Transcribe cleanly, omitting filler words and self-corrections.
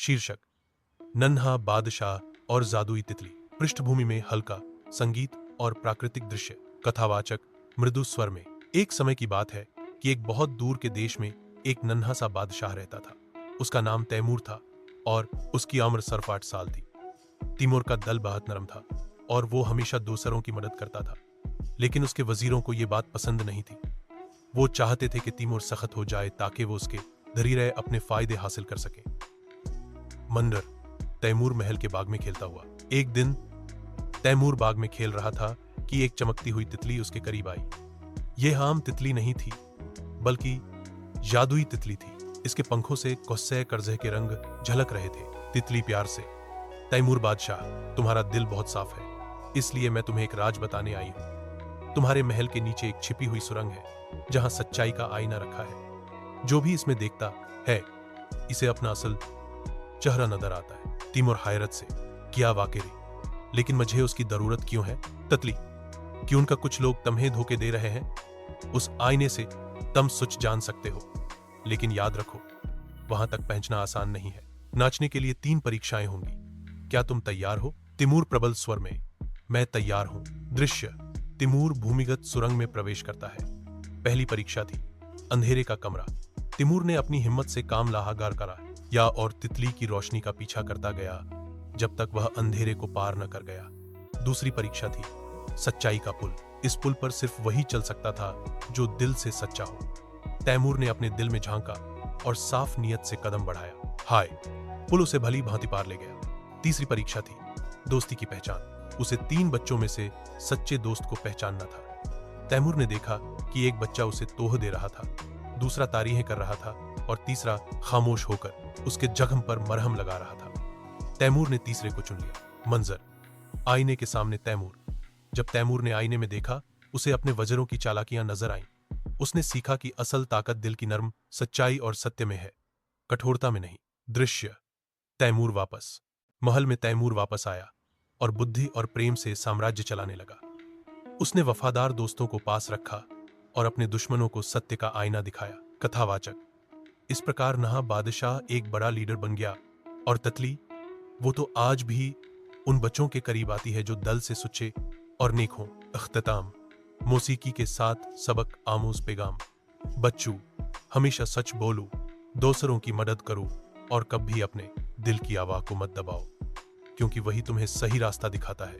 शीर्षक नन्हा बादशाह और जादुई तितली। पृष्ठभूमि में हल्का संगीत और प्राकृतिक दृश्य। कथावाचक मृदु स्वर में। एक समय की बात है कि एक बहुत दूर के देश में एक नन्हा सा बादशाह रहता था। उसका नाम तैमूर था और उसकी उम्र सिर्फ 8 साल थी। तैमूर का दिल बहुत नरम था और वो हमेशा दूसरों की मदद करता था, लेकिन उसके वजीरों को ये बात पसंद नहीं थी। वो चाहते थे कि तैमूर सख्त हो जाए ताकि वो उसके धीरे अपने फायदे हासिल कर सके। मंडर तैमूर महल के बाग में खेलता हुआ। एक दिन तैमूर बाग में खेल रहा था कि एक चमकती हुई तितली उसके करीब आई। यह आम तितली नहीं थी, बल्कि जादुई तितली थी। इसके पंखों से कौसे करजे के रंग झलक रहे थे। तितली प्यार से, तैमूर बादशाह, तुम्हारा दिल बहुत साफ है, इसलिए मैं तुम्हें एक राज बताने आई हूं। तुम्हारे महल के नीचे एक छिपी हुई सुरंग है जहां सच्चाई का आईना रखा है। जो भी इसमें देखता है, इसे अपना असल चेहरा नजर आता है। तैमूर हैरत से, क्या वाकई? लेकिन मुझे उसकी जरूरत क्यों है? तितली, क्यों उनका कुछ लोग तुम्हें धोखे दे रहे हैं? उस आईने से तुम सच जान सकते हो, लेकिन याद रखो, वहां तक पहुंचना आसान नहीं है। नाचने के लिए 3 परीक्षाएं होंगी। क्या तुम तैयार हो? तैमूर प्रबल स्वर में, मैं तैयार हूं। दृश्य तैमूर भूमिगत सुरंग में प्रवेश करता है। पहली परीक्षा थी अंधेरे का कमरा। तैमूर ने अपनी हिम्मत से काम लाहागार करा या और तितली की रोशनी का पीछा करता गया जब तक वह अंधेरे को पार न कर गया। दूसरी परीक्षा थी सच्चाई का पुल। इस पुल पर सिर्फ वही चल सकता था जो दिल से सच्चा हो। तैमूर ने अपने दिल में झांका और साफ नीयत से कदम बढ़ाया। हाय, पुल उसे भली भांति पार ले गया। तीसरी परीक्षा थी दोस्ती की पहचान। उसे 3 बच्चों में से सच्चे दोस्त को पहचानना था। तैमूर ने देखा कि एक बच्चा उसे तोह दे रहा था, दूसरा तारीहें कर रहा था और तीसरा खामोश होकर उसके जख्म पर मरहम लगा रहा था। तैमूर ने तीसरे को चुन लिया। मंजर आईने के सामने तैमूर। जब तैमूर ने आईने में देखा, उसे अपने वजरों की चालाकियां नजर आईं। उसने सीखा कि असल ताकत दिल की नरम सच्चाई और सत्य में है, कठोरता में नहीं। दृश्य तैमूर वापस। महल में तैमूर वापस आया और बुद्धि और प्रेम से साम्राज्य चलाने लगा। उसने वफादार दोस्तों को पास रखा और अपने दुश्मनों को सत्य का आईना दिखाया। कथावाचक, इस प्रकार नहा बादशाह एक बड़ा लीडर बन गया और तितली, वो तो आज भी उन बच्चों के करीब आती है जो दल से सुच्चे और नेक हों। अख्तिताम मौसीकी के साथ सबक आमोज पैगाम। बच्चू, हमेशा सच बोलो, दूसरों की मदद करो और कभी अपने दिल की आवाज को मत दबाओ, क्योंकि वही तुम्हें सही रास्ता दिखाता है।